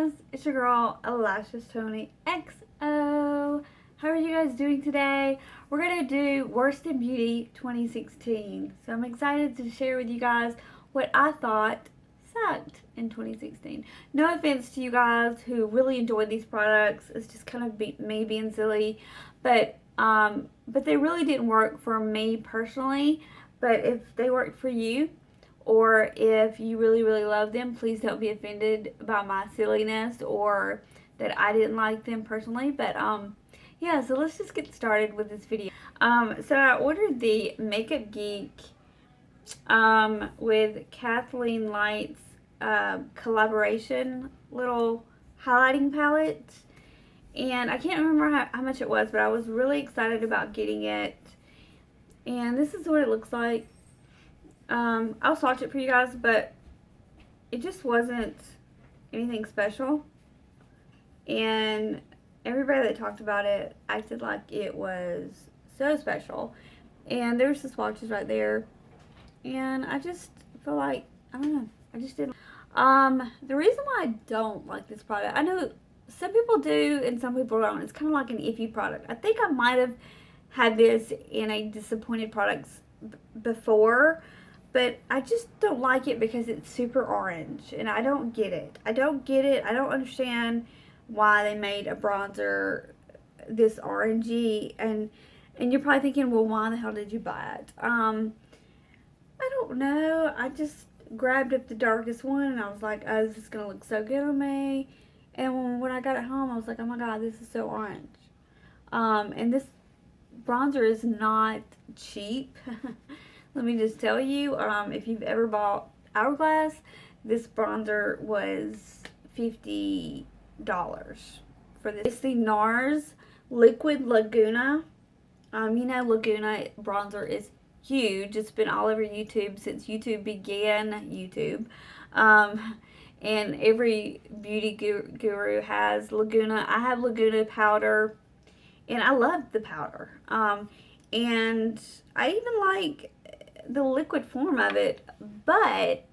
guys, it's your girl Lashes Tony XO. How are you guys doing today? We're gonna do Worst in Beauty 2016. So I'm excited to share with you guys what I thought sucked in 2016. No offense to you guys who really enjoyed these products. It's just kind of me being silly, but they really didn't work for me personally. But if they worked for you, or if you really love them, please don't be offended by my silliness or that I didn't like them personally. But yeah, so let's just get started with this video. So I ordered the Makeup Geek with Kathleen Light's collaboration little highlighting palette, and I can't remember how much it was, but I was really excited about getting it. And this is what it looks like. I'll swatch it for you guys, but it just wasn't anything special. And everybody that talked about it acted like it was so special. And there's the swatches right there. And I just feel like, I don't know, I just didn't. The reason why I don't like this product, I know some people do and some people don't. It's kind of like an iffy product. I think I might have had this in a disappointed products before, but I just don't like it because it's super orange, and I don't get it. I don't get it. I don't understand why they made a bronzer this orangey, and you're probably thinking, well, why the hell did you buy it? I don't know. I just grabbed up the darkest one, and I was like, oh, this is going to look so good on me. And when I got it home, I was like, oh my god, this is so orange. And this bronzer is not cheap. Let me just tell you, if you've ever bought Hourglass, this bronzer was $50 for this. It's the NARS Liquid Laguna. You know Laguna bronzer is huge. It's been all over YouTube since YouTube began YouTube. And every beauty guru has Laguna. I have Laguna powder, and I love the powder. And I even like the liquid form of it, but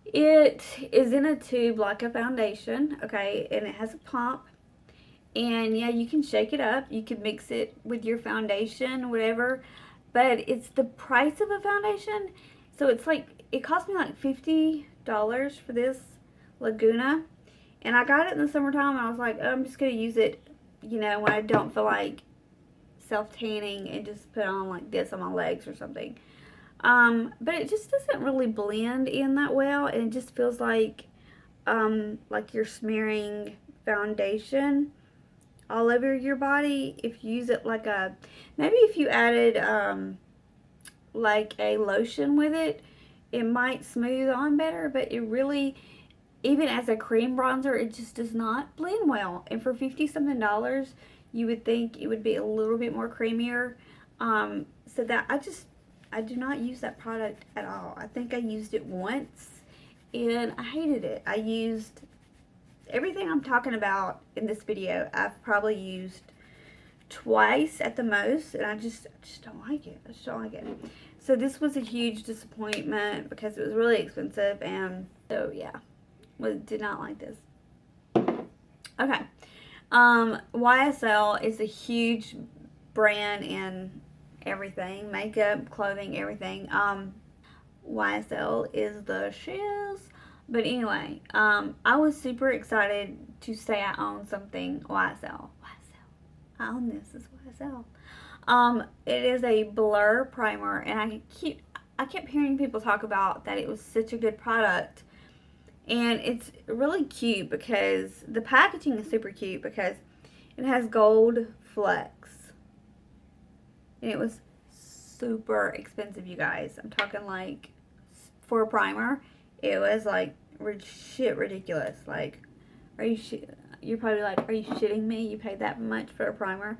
it is in a tube like a foundation, okay, and it has a pump, and yeah, you can shake it up, you can mix it with your foundation, whatever, but it's the price of a foundation, so it's like, it cost me like $50 for this Laguna, and I got it in the summertime, and I was like, oh, I'm just gonna use it, you know, when I don't feel like self-tanning, and just put on like this on my legs or something. But it just doesn't really blend in that well, and it just feels like you're smearing foundation all over your body. If you use it like a, maybe if you added like a lotion with it, it might smooth on better, but it really, even as a cream bronzer, it just does not blend well. And for $50 something, you would think it would be a little bit more creamier. So that I do not use that product at all. I think I used it once and I hated it. I used everything I'm talking about in this video. I've probably used twice at the most, and I just don't like it. I just don't like it. So this was a huge disappointment because it was really expensive, and so yeah, did not like this. Okay. YSL is a huge brand in everything, makeup, clothing, everything. YSL is the shiz. But anyway, I was super excited to say I own something YSL. I own this as YSL. It is a blur primer, and I kept hearing people talk about that it was such a good product. And it's really cute because the packaging is super cute because it has gold flecks. And it was super expensive, you guys. I'm talking like, for a primer, it was like shit ridiculous. Like, you're probably like, are you shitting me? You paid that much for a primer?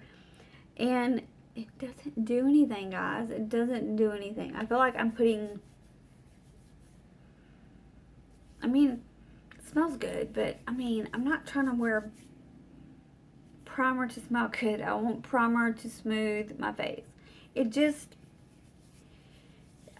And it doesn't do anything, guys. It doesn't do anything. I feel like I'm putting, I mean, it smells good, but I mean, I'm not trying to wear primer to smell good. I want primer to smooth my face. It just,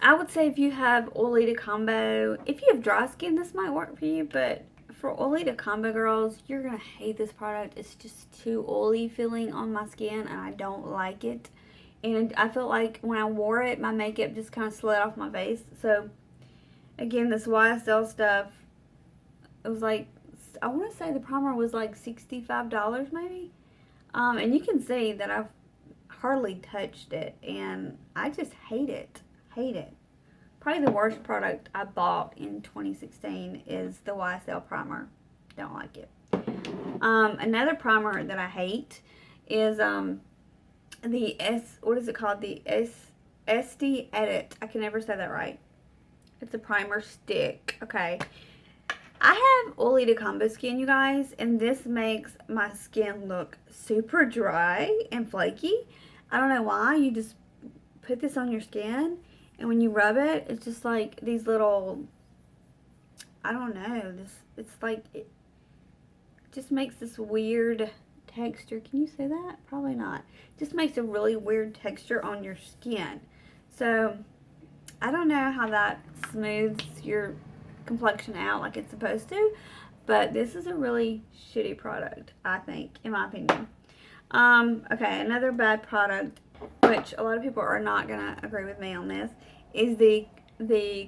I would say if you have oily to combo, if you have dry skin, this might work for you, but for oily to combo girls, you're going to hate this product. It's just too oily feeling on my skin, and I don't like it. And I felt like when I wore it, my makeup just kind of slid off my face. So, again, this YSL stuff, it was like, I want to say the primer was like $65 maybe. And you can see that I've hardly touched it, and I just hate it. Hate it. Probably the worst product I bought in 2016 is the YSL primer. Don't like it. Another primer that I hate is what is it called? The Estee Edit. I can never say that right. It's a primer stick. Okay. I have oily to combo skin, you guys, and this makes my skin look super dry and flaky. I don't know why. You just put this on your skin, and when you rub it, it's just like these little, I don't know, it's like, it just makes this weird texture. Can you say that? Probably not. It just makes a really weird texture on your skin. So, I don't know how that smooths your complexion out like it's supposed to, but this is a really shitty product, I think, in my opinion. Okay, another bad product, which a lot of people are not gonna agree with me on this, is the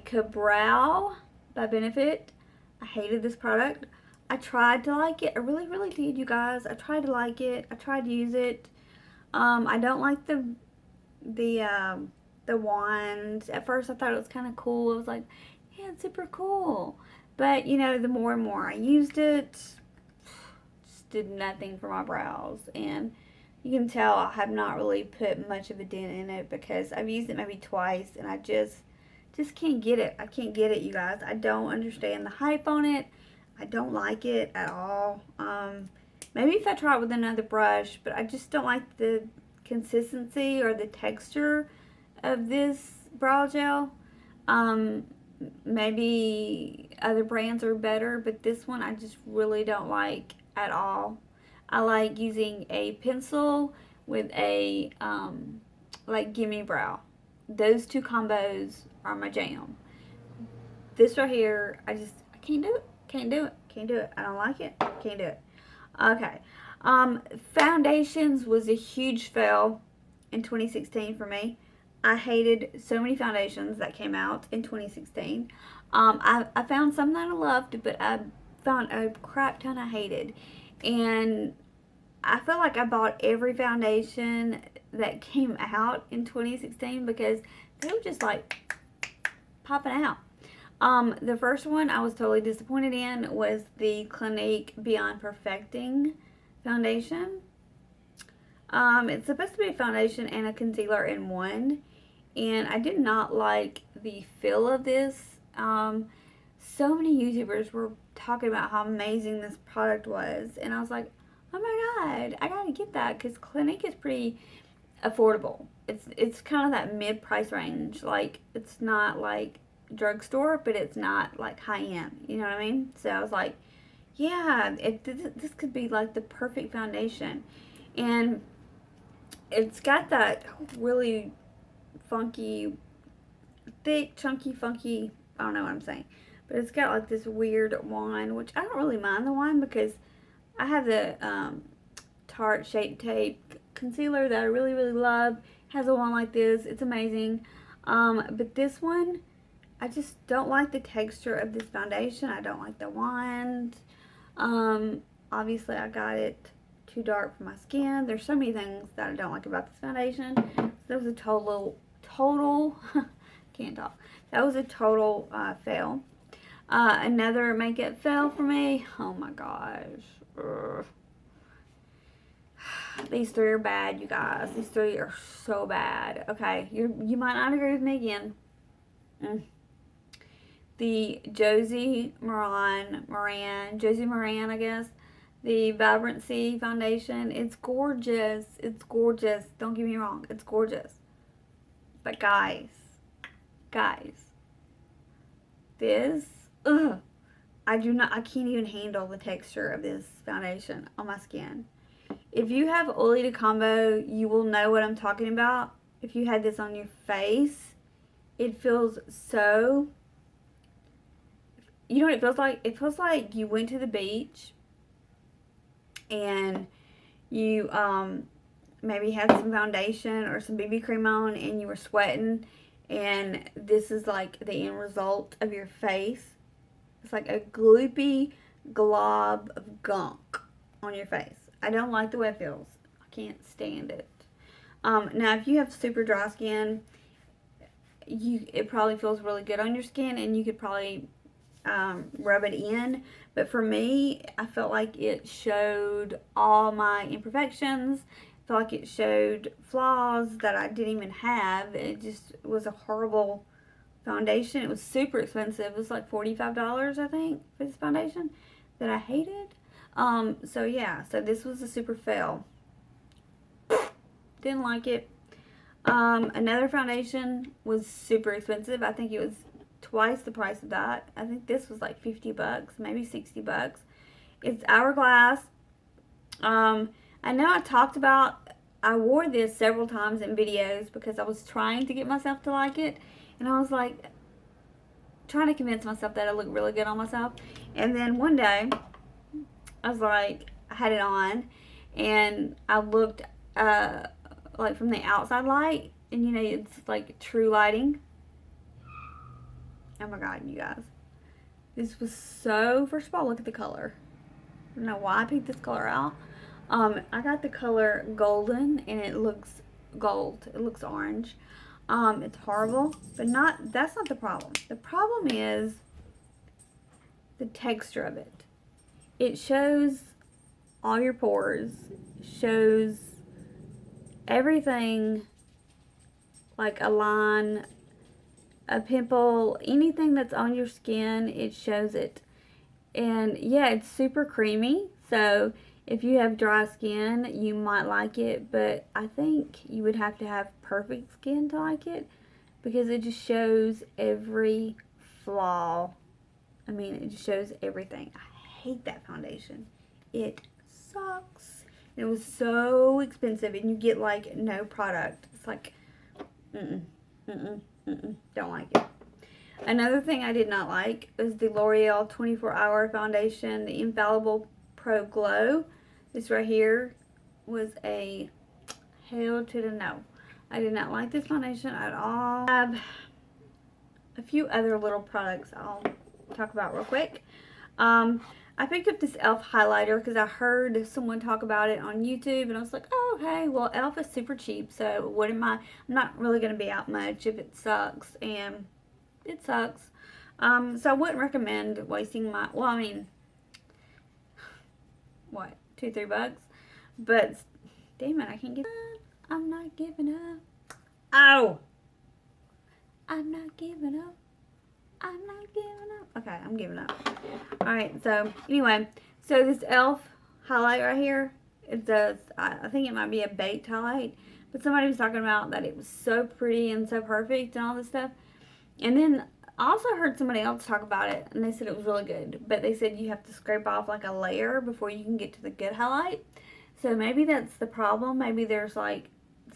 Cabral by Benefit. I hated this product. I tried to like it. I really, really did, you guys. I tried to like it. I tried to use it. I don't like the wand. At first, I thought it was kind of cool. I was like, yeah, it's super cool. But, you know, the more and more I used it, just did nothing for my brows. And you can tell I have not really put much of a dent in it because I've used it maybe twice and I just can't get it. I can't get it, you guys. I don't understand the hype on it. I don't like it at all. Maybe if I try it with another brush, but I just don't like the consistency or the texture of this brow gel. Maybe other brands are better, but this one I just really don't like at all. I like using a pencil with a like Gimme Brow. Those two combos are my jam. This right here, I can't do it. Can't do it. Can't do it. I don't like it. Can't do it. Okay. Foundations was a huge fail in 2016 for me. I hated so many foundations that came out in 2016. I found some that I loved, but I found a crap ton I hated. And I feel like I bought every foundation that came out in 2016 because they were just like popping out. The first one I was totally disappointed in was the Clinique Beyond Perfecting foundation. It's supposed to be a foundation and a concealer in one, and I did not like the feel of this. So many YouTubers were talking about how amazing this product was, and I was like, oh my god, I gotta get that because Clinique is pretty affordable. It's kind of that mid-price range. Like, it's not like drugstore, but it's not like high-end. You know what I mean? So I was like, yeah, this could be like the perfect foundation. And it's got that really funky, thick, chunky, funky, I don't know what I'm saying. But it's got like this weird wand, which I don't really mind the wand because I have the Tarte Shape Tape concealer that I really, really love. It has a wand like this. It's amazing. But this one, I just don't like the texture of this foundation. I don't like the wand. Obviously, I got it too dark for my skin. There's so many things that I don't like about this foundation. That was a total, can't talk. That was a total fail. Another makeup fail for me. Oh my gosh. Ugh. These three are bad, you guys. These three are so bad. Okay, you might not agree with me again. The Josie Maran, I guess. The Vibrancy foundation. It's gorgeous. It's gorgeous. Don't get me wrong. It's gorgeous. But guys, this, I can't even handle the texture of this foundation on my skin. If you have oily to combo, you will know what I'm talking about. If you had this on your face, It feels so, you know what it feels like? It feels like you went to the beach and you maybe had some foundation or some BB cream on and you were sweating, and this is like the end result of your face. It's like a gloopy glob of gunk on your face. I don't like the way it feels. I can't stand it. Now, if you have super dry skin, it probably feels really good on your skin, and you could probably rub it in. But for me, I felt like it showed all my imperfections. I felt like it showed flaws that I didn't even have. It just was a horrible foundation. It was super expensive. It was like $45, I think, for this foundation that I hated. So yeah, so this was a super fail. Didn't like it. Another foundation was super expensive. I think it was twice the price of that. I think this was like 50 bucks, maybe 60 bucks. It's Hourglass. I know I wore this several times in videos because I was trying to get myself to like it. And I was like, trying to convince myself that it looked really good on myself. And then one day, I was like, I had it on, and I looked, like from the outside light, and you know, it's like true lighting. Oh my god, you guys. This was so, first of all, look at the color. I don't know why I picked this color out. I got the color golden, and it looks gold. It looks orange. It's horrible, but that's not the problem. The problem is the texture of it. It shows all your pores, shows everything, like a line, a pimple, anything that's on your skin, it shows it. And yeah, it's super creamy, so if you have dry skin, you might like it, but I think you would have to have perfect skin to like it, because it just shows every flaw. I mean, it just shows everything. I hate that foundation. It sucks. It was so expensive, and you get like no product. It's like, don't like it. Another thing I did not like was the L'Oreal 24-Hour Foundation, the Infallible Pro Glow. This right here was a hell to the no. I did not like this foundation at all. I have a few other little products I'll talk about real quick. I picked up this e.l.f. highlighter because I heard someone talk about it on YouTube, and I was like, oh, okay, well, e.l.f. is super cheap, so I'm not really going to be out much if it sucks, and it sucks. So I wouldn't recommend wasting well, I mean, what, $2-3 bucks? But, damn it, I can't get I'm not giving up. Ow! I'm not giving up. I'm not giving up. Okay, I'm giving up. Alright, so anyway, so this e.l.f. highlight right here, it does, I think it might be a baked highlight, but somebody was talking about that it was so pretty and so perfect and all this stuff. And then I also heard somebody else talk about it, and they said it was really good, but they said you have to scrape off like a layer before you can get to the good highlight. So maybe that's the problem. Maybe there's like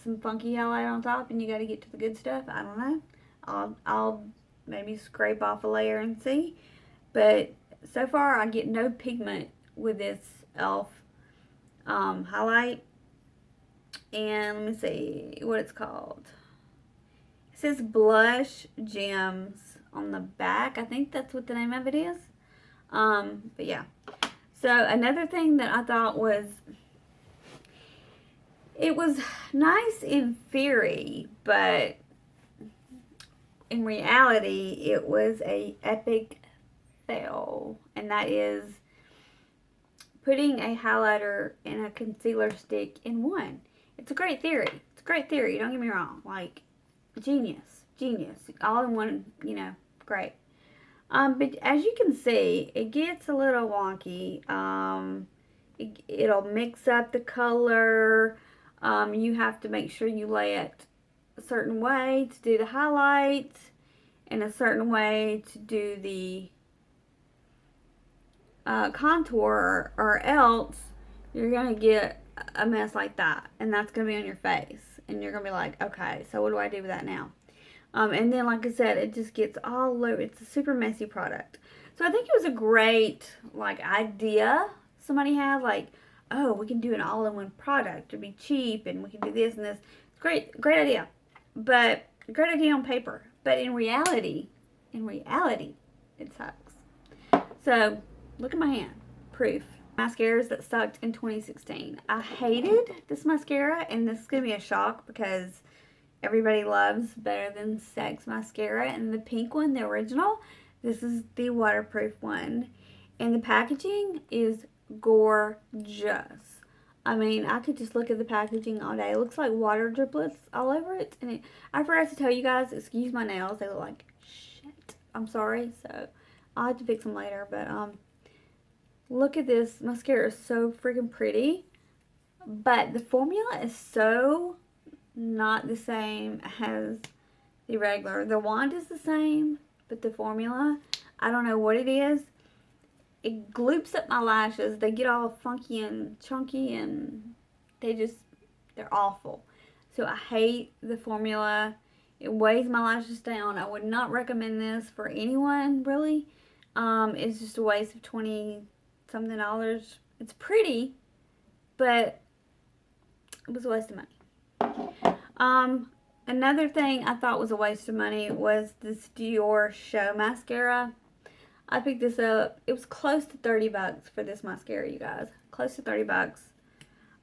some funky highlight on top and you got to get to the good stuff. I don't know. I'll maybe scrape off a layer and see. But so far I get no pigment with this e.l.f. Highlight. And let me see what it's called. It says Blush Gems on the back. I think that's what the name of it is. But yeah. So another thing that I thought was, it was nice in theory, but in reality, it was a epic fail. And that is putting a highlighter and a concealer stick in one. It's a great theory. It's a great theory. Don't get me wrong. Like, genius. Genius. All in one, you know, great. But as you can see, it gets a little wonky. It'll mix up the color. You have to make sure you lay it a certain way to do the highlights, and a certain way to do the contour, or else you're going to get a mess like that, and that's going to be on your face, and you're going to be like, okay, so what do I do with that now? And then, like I said, it just gets all over. It's a super messy product. So I think it was a great, like, idea somebody had. Like, oh, we can do an all-in-one product. It'll be cheap, and we can do this and this. It's great, great idea. But, great idea on paper. But in reality, it sucks. So, look at my hand. Proof. Mascaras that sucked in 2016. I hated this mascara, and this is going to be a shock because everybody loves Better Than Sex mascara. And the pink one, the original, this is the waterproof one. And the packaging is gorgeous. I mean, I could just look at the packaging all day. It looks like water driplets all over it. And I forgot to tell you guys, excuse my nails. They look like shit. I'm sorry. So, I'll have to fix them later. But, look at this. Mascara is so freaking pretty. But the formula is so not the same as the regular. The wand is the same, but the formula, I don't know what it is. It gloops up my lashes. They get all funky and chunky, and they're awful. So I hate the formula. It weighs my lashes down. I would not recommend this for anyone, really. It's just a waste of $20-something. It's pretty, but it was a waste of money. Another thing I thought was a waste of money was this Dior Show mascara. I picked this up. It was close to 30 bucks for this mascara, you guys. Close to 30 bucks.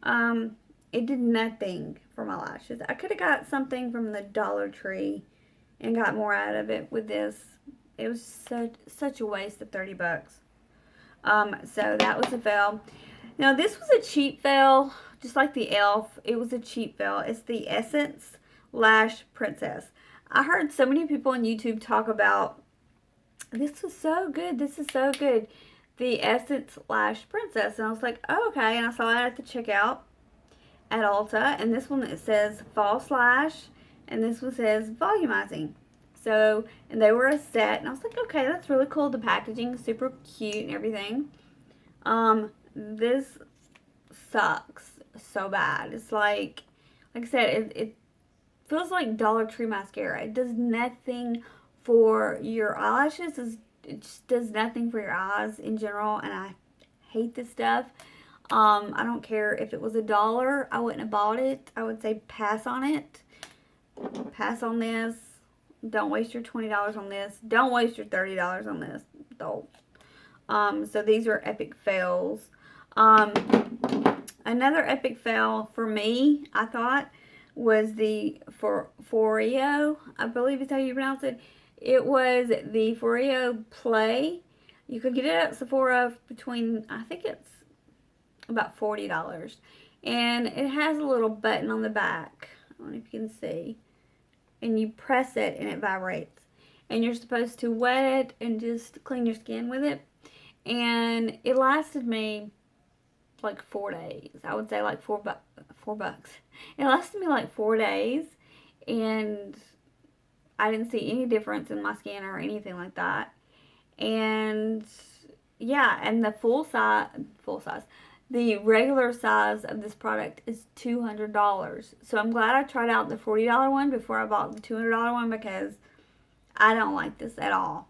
It did nothing for my lashes. I could have got something from the Dollar Tree and got more out of it with this. It was such a waste of 30 bucks. So that was a fail. Now this was a cheap fail, just like the e.l.f. It was a cheap fail. It's the Essence Lash Princess. I heard so many people on YouTube talk about, this was so good, this is so good, the Essence Lash Princess. And I was like, oh, okay. And I saw it at the checkout at Ulta. And this one, it says False Lash. And this one says Volumizing. So, and they were a set. And I was like, okay, that's really cool. The packaging is super cute and everything. This sucks so bad. It's like I said, it feels like Dollar Tree mascara. It does nothing for your eyelashes. It just does nothing for your eyes in general, and I hate this stuff. I don't care if it was $1, I wouldn't have bought it. I would say pass on it. Pass on this. Don't waste your $20 on this. Don't waste your $30 on this. Don't. So these are epic fails. Another epic fail for me, I thought, was the Foreo. I believe is how you pronounce it. It was the Foreo Play. You could get it at Sephora between, I think it's about $40. And it has a little button on the back. I don't know if you can see. And you press it and it vibrates. And you're supposed to wet it and just clean your skin with it. And it lasted me like 4 days. I would say like $4 bucks. It lasted me like 4 days, and I didn't see any difference in my skin or anything like that. And yeah, and the full size, the regular size of this product is $200. So I'm glad I tried out the $40 one before I bought the $200 one, because I don't like this at all.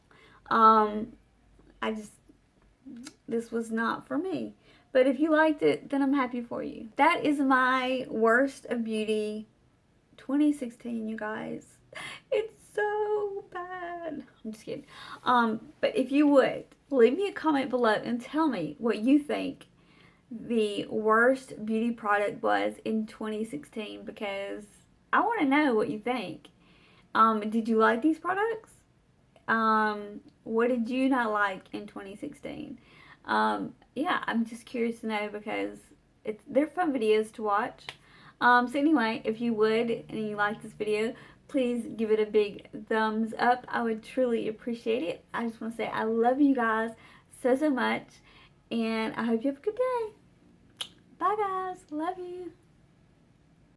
This was not for me. But if you liked it, then I'm happy for you. That is my worst of beauty 2016, you guys. It's so bad. I'm just kidding. But if you would, leave me a comment below and tell me what you think the worst beauty product was in 2016, because I want to know what you think. Did you like these products? What did you not like in 2016? Yeah, I'm just curious to know, because they're fun videos to watch. So anyway, if you would and you like this video, please give it a big thumbs up. I would truly appreciate it. I just want to say I love you guys so much, and I hope you have a good day. Bye guys. Love you.